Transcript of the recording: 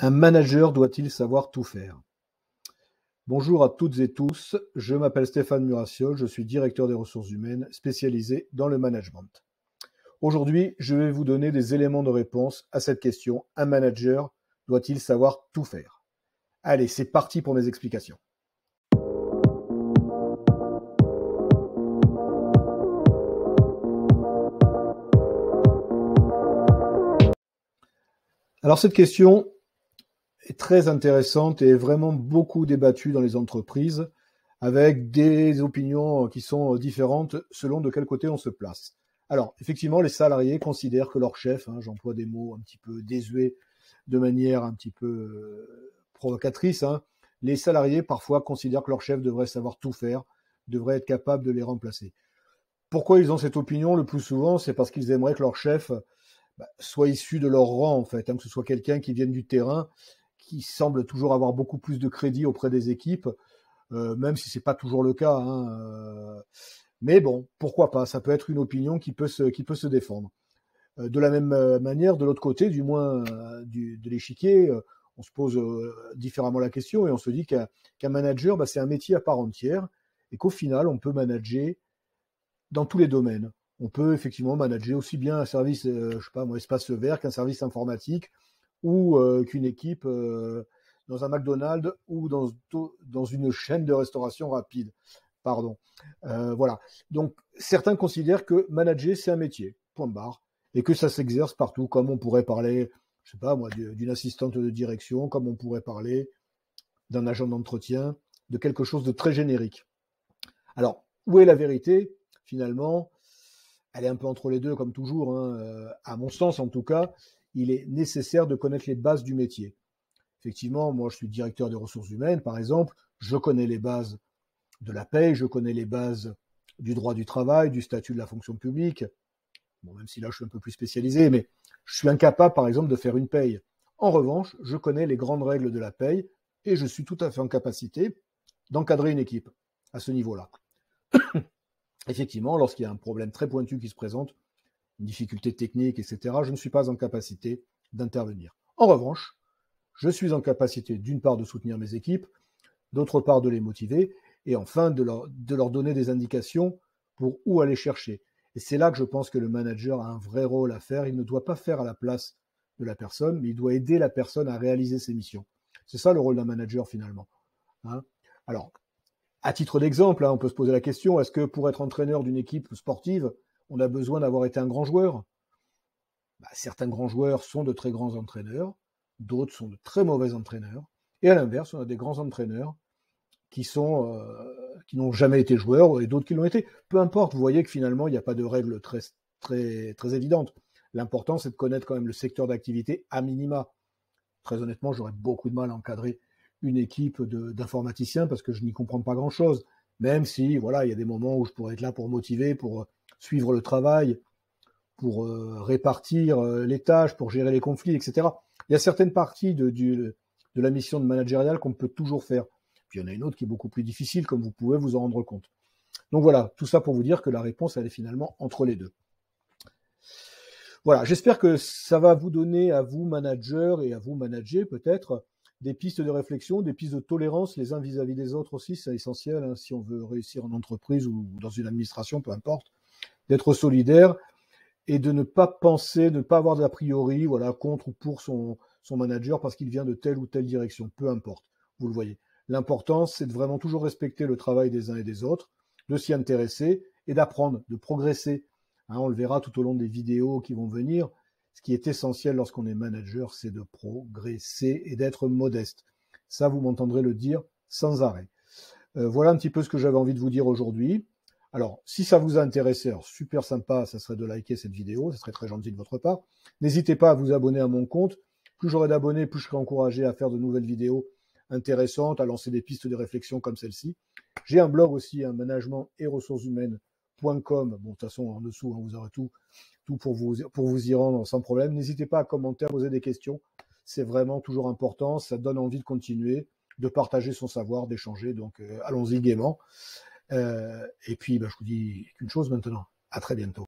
Un manager doit-il savoir tout faire? Bonjour à toutes et tous, je m'appelle Stéphane Murassiol, je suis directeur des ressources humaines spécialisé dans le management. Aujourd'hui, je vais vous donner des éléments de réponse à cette question. Un manager doit-il savoir tout faire? Allez, c'est parti pour mes explications. Alors cette question est très intéressante et est vraiment beaucoup débattue dans les entreprises avec des opinions qui sont différentes selon de quel côté on se place. Alors, effectivement, les salariés considèrent que leur chef, j'emploie des mots un petit peu désuets de manière un petit peu provocatrice, les salariés parfois considèrent que leur chef devrait savoir tout faire, devrait être capable de les remplacer. Pourquoi ils ont cette opinion? Le plus souvent, c'est parce qu'ils aimeraient que leur chef soit issu de leur rang, en fait, que ce soit quelqu'un qui vienne du terrain, qui semble toujours avoir beaucoup plus de crédit auprès des équipes, même si c'est pas toujours le cas. Mais bon, pourquoi pas? Ça peut être une opinion qui peut se défendre. De la même manière, de l'autre côté, du moins de l'échiquier, on se pose différemment la question et on se dit qu'un manager, c'est un métier à part entière et qu'au final, on peut manager dans tous les domaines. On peut effectivement manager aussi bien un service, je sais pas moi, espace vert qu'un service informatique ou qu'une équipe dans un McDonald's ou dans une chaîne de restauration rapide. Pardon. Voilà. Donc, certains considèrent que manager, c'est un métier, point barre, et que ça s'exerce partout, comme on pourrait parler, je sais pas moi, d'une assistante de direction, comme on pourrait parler d'un agent d'entretien, de quelque chose de très générique. Alors, où est la vérité? Finalement, elle est un peu entre les deux, comme toujours. À mon sens, en tout cas, il est nécessaire de connaître les bases du métier. Effectivement, moi, je suis directeur des ressources humaines, par exemple. Je connais les bases de la paye, je connais les bases du droit du travail, du statut de la fonction publique. Bon, même si là, je suis un peu plus spécialisé, mais je suis incapable, par exemple, de faire une paye. En revanche, je connais les grandes règles de la paye et je suis tout à fait en capacité d'encadrer une équipe à ce niveau-là. Effectivement, lorsqu'il y a un problème très pointu qui se présente, une difficulté technique, etc., je ne suis pas en capacité d'intervenir. En revanche, je suis en capacité d'une part de soutenir mes équipes, d'autre part de les motiver, et enfin de leur donner des indications pour où aller chercher. Et c'est là que je pense que le manager a un vrai rôle à faire. Il ne doit pas faire à la place de la personne, mais il doit aider la personne à réaliser ses missions. C'est ça le rôle d'un manager finalement. Alors, à titre d'exemple, on peut se poser la question, est-ce que pour être entraîneur d'une équipe sportive, on a besoin d'avoir été un grand joueur? Certains grands joueurs sont de très grands entraîneurs, d'autres sont de très mauvais entraîneurs. Et à l'inverse, on a des grands entraîneurs qui n'ont jamais été joueurs et d'autres qui l'ont été. Peu importe, vous voyez que finalement, il n'y a pas de règle très, très, très évidente. L'important, c'est de connaître quand même le secteur d'activité à minima. Très honnêtement, j'aurais beaucoup de mal à encadrer une équipe d'informaticiens parce que je n'y comprends pas grand-chose. Même si, voilà, il y a des moments où je pourrais être là pour motiver, pour suivre le travail, pour répartir les tâches, pour gérer les conflits, etc. Il y a certaines parties de la mission de managériale qu'on peut toujours faire. Puis il y en a une autre qui est beaucoup plus difficile, comme vous pouvez vous en rendre compte. Donc voilà, tout ça pour vous dire que la réponse, elle est finalement entre les deux. Voilà, j'espère que ça va vous donner à vous, managers, et à vous, managers, peut-être, des pistes de réflexion, des pistes de tolérance les uns vis-à-vis des autres aussi, c'est essentiel, si on veut réussir en entreprise ou dans une administration, peu importe, d'être solidaire et de ne pas penser, de ne pas avoir d'a priori, voilà, contre ou pour son manager parce qu'il vient de telle ou telle direction, peu importe, vous le voyez. L'important, c'est de vraiment toujours respecter le travail des uns et des autres, de s'y intéresser et d'apprendre, de progresser. On le verra tout au long des vidéos qui vont venir. Ce qui est essentiel lorsqu'on est manager, c'est de progresser et d'être modeste. Ça, vous m'entendrez le dire sans arrêt. Voilà un petit peu ce que j'avais envie de vous dire aujourd'hui. Alors, si ça vous a intéressé, alors super sympa, ça serait de liker cette vidéo, ça serait très gentil de votre part. N'hésitez pas à vous abonner à mon compte. Plus j'aurai d'abonnés, plus je serai encouragé à faire de nouvelles vidéos intéressantes, à lancer des pistes de réflexion comme celle-ci. J'ai un blog aussi, management et ressources humaines.com. Bon, de toute façon, en dessous, vous aurez tout pour vous y rendre sans problème. N'hésitez pas à commenter, à poser des questions. C'est vraiment toujours important. Ça donne envie de continuer, de partager son savoir, d'échanger. Donc, allons-y gaiement. Et puis, je vous dis qu'une chose maintenant. À très bientôt.